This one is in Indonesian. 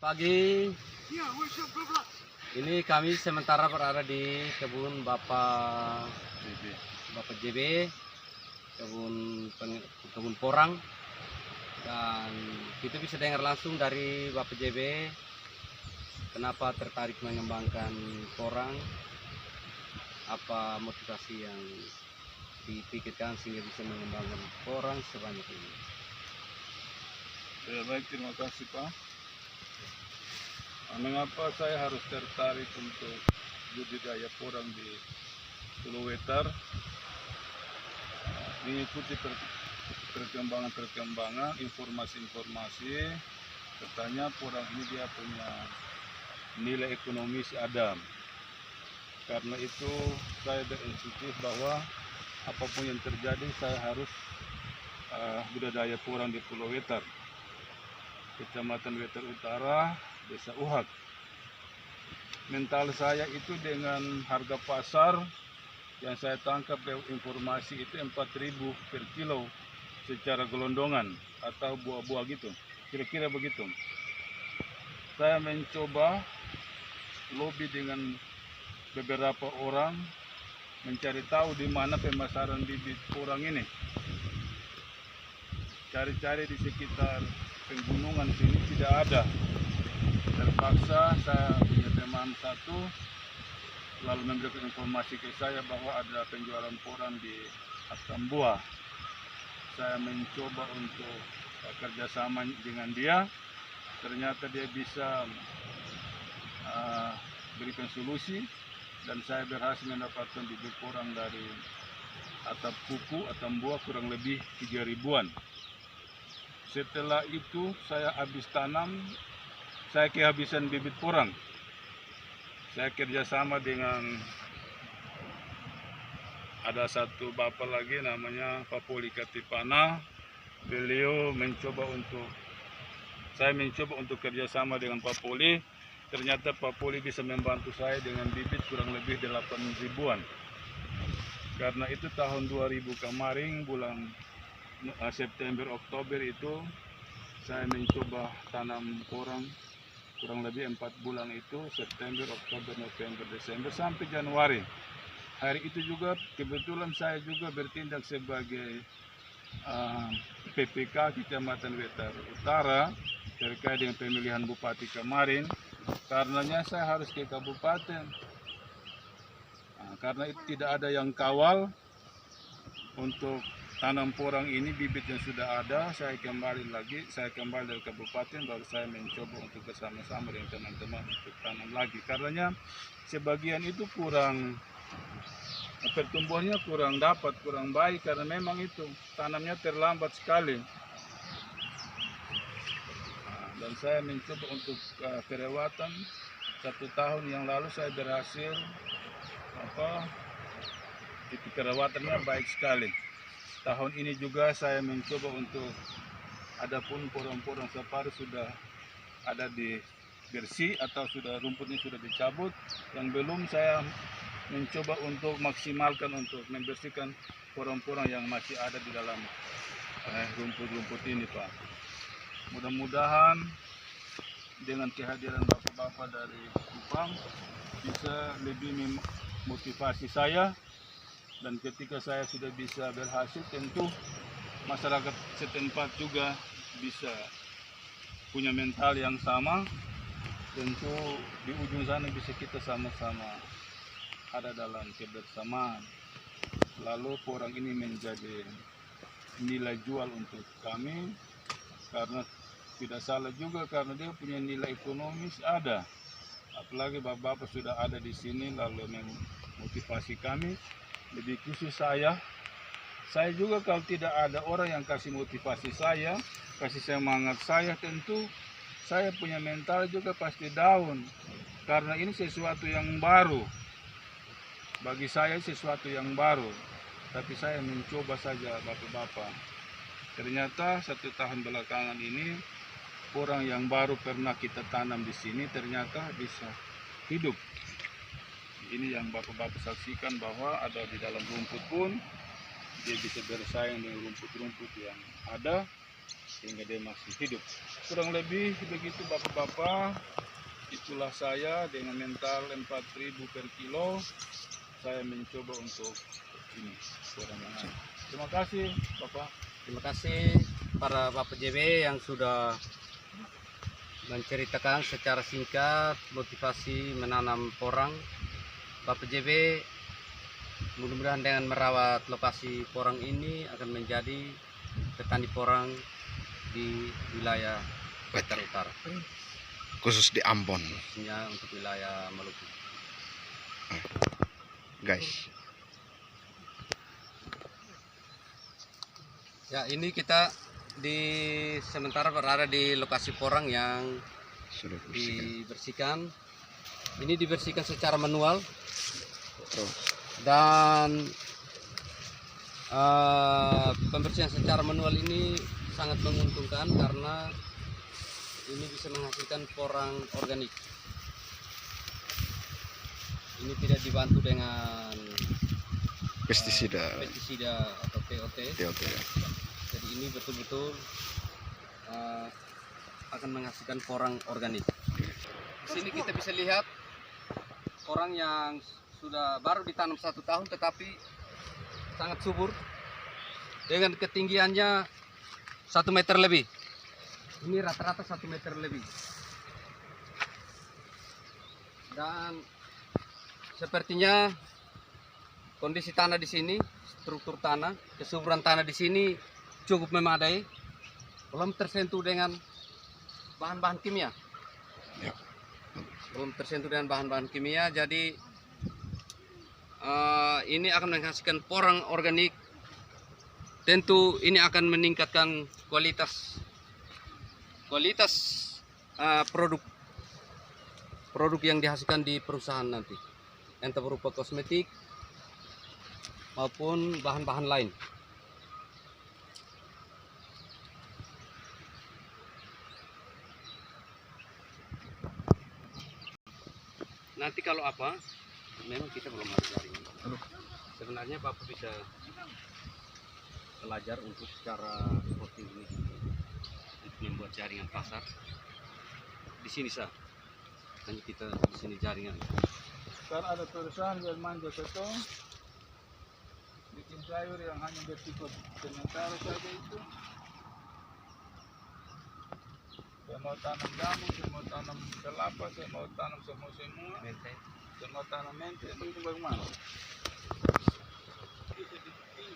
Pagi, ini kami sementara berada di kebun Bapak JB, kebun porang, dan kita bisa dengar langsung dari Bapak JB kenapa tertarik mengembangkan porang, apa motivasi yang dipikirkan sehingga bisa mengembangkan porang sebanyak ini. Ya, baik, terima kasih Pak. Mengapa saya harus tertarik untuk budidaya porang di Pulau Wetar? Mengikuti perkembangan, informasi-informasi, katanya porang ini dia punya nilai ekonomis ada. Karena itu saya berinisiatif bahwa apapun yang terjadi saya harus budidaya porang di Pulau Wetar, Kecamatan Wetar Utara, Desa Uhak. Mental saya itu dengan harga pasar yang saya tangkap lewat informasi itu 4.000 per kilo secara gelondongan atau buah-buah gitu, kira-kira begitu. Saya mencoba lobby dengan beberapa orang mencari tahu di mana pemasaran bibit porang ini. Cari-cari di sekitar pegunungan sini tidak ada. Terpaksa saya punya teman satu lalu memberikan informasi ke saya bahwa ada penjualan porang di Atambua. Saya mencoba untuk kerjasama dengan dia. Ternyata dia bisa berikan solusi dan saya berhasil mendapatkan bibit porang dari atap kuku Atambua kurang lebih 3.000-an. Setelah itu saya habis tanam, saya kehabisan bibit porang. Saya kerjasama dengan ada satu bapak lagi namanya Pak Poli Katipana. Beliau saya mencoba untuk kerjasama dengan Pak Poli. Ternyata Pak Poli bisa membantu saya dengan bibit kurang lebih 8.000-an. Karena itu tahun 2000 kemarin bulan September Oktober itu saya mencoba tanam porang kurang lebih 4 bulan itu, September, Oktober, November, Desember sampai Januari. Hari itu juga kebetulan saya juga bertindak sebagai PPK Kecamatan Wetar Utara terkait dengan pemilihan bupati kemarin. Karenanya saya harus ke kabupaten. Karena itu tidak ada yang kawal untuk tanam porang ini, bibit yang sudah ada, saya kembali dari kabupaten, baru saya mencoba untuk bersama-sama dengan teman-teman untuk tanam lagi. Karenanya sebagian itu pertumbuhannya kurang baik karena memang itu tanamnya terlambat sekali. Dan saya mencoba untuk perawatan 1 tahun yang lalu saya berhasil itu perawatannya baik sekali. Tahun ini juga saya mencoba untuk, adapun porang-porang separuh sudah ada di bersih atau sudah rumputnya sudah dicabut. Yang belum saya mencoba untuk maksimalkan untuk membersihkan porang-porang yang masih ada di dalam rumput-rumput ini, Pak. Mudah-mudahan dengan kehadiran bapak-bapak dari Kupang bisa lebih memotivasi saya. Dan ketika saya sudah bisa berhasil, tentu masyarakat setempat juga bisa punya mental yang sama. Tentu di ujung sana bisa kita sama-sama ada dalam kebersamaan. Lalu porang ini menjadi nilai jual untuk kami, karena tidak salah juga karena dia punya nilai ekonomis ada. Apalagi bapak-bapak sudah ada di sini lalu memotivasi kami. Lebih khusus saya juga kalau tidak ada orang yang kasih motivasi saya, kasih semangat saya, tentu saya punya mental juga pasti down. Karena ini sesuatu yang baru. Bagi saya sesuatu yang baru. Tapi saya mencoba saja bapak-bapak. Ternyata 1 tahun belakangan ini, porang yang baru pernah kita tanam di sini ternyata bisa hidup. Ini yang bapak-bapak saksikan bahwa ada di dalam rumput pun dia bisa bersaing dengan rumput-rumput yang ada. sehingga dia masih hidup. Kurang lebih begitu bapak-bapak. Itulah saya dengan mental 4.000 per kilo. Saya mencoba untuk ini porang yang ada. Terima kasih Bapak. Terima kasih para Bapak JB yang sudah menceritakan secara singkat motivasi menanam porang. Bapak JB mudah-mudahan dengan merawat lokasi porang ini akan menjadi petani porang di wilayah Wetan Utara, Khusus di Ambon, khususnya untuk wilayah Maluku. guys. Ya, ini kita sementara berada di lokasi porang yang Sudah bersihkan. dibersihkan. Ini dibersihkan secara manual Terus dan pembersihan secara manual ini sangat menguntungkan karena ini bisa menghasilkan porang organik. Ini tidak dibantu dengan pestisida, pestisida atau TOT. TOT. Jadi ini betul-betul akan menghasilkan porang organik. Di sini kita bisa lihat porang yang sudah baru ditanam 1 tahun tetapi sangat subur dengan ketinggiannya 1 meter lebih. Ini rata-rata 1 meter lebih. Dan sepertinya kondisi tanah di sini, struktur tanah, kesuburan tanah di sini cukup memadai, belum tersentuh dengan bahan-bahan kimia. Ya. Belum tersentuh dengan bahan-bahan kimia, jadi ini akan menghasilkan porang organik. Tentu ini akan meningkatkan kualitas produk yang dihasilkan di perusahaan nanti, entah berupa kosmetik maupun bahan-bahan lain. Nanti kalau apa, memang kita belum ada jaringan. Sebenarnya Bapak bisa belajar untuk cara posting ini untuk membuat jaringan pasar. Di sini sah, hanya kita di sini jaringan. Sekarang ada perusahaan yang manja betul, bikin sayur yang hanya bertipe sementara saja itu. Saya mau tanam jambu, saya mau tanam kelapa, saya mau tanam semua, saya mau tanam mente, itu bagaimana? Bisa dibikin,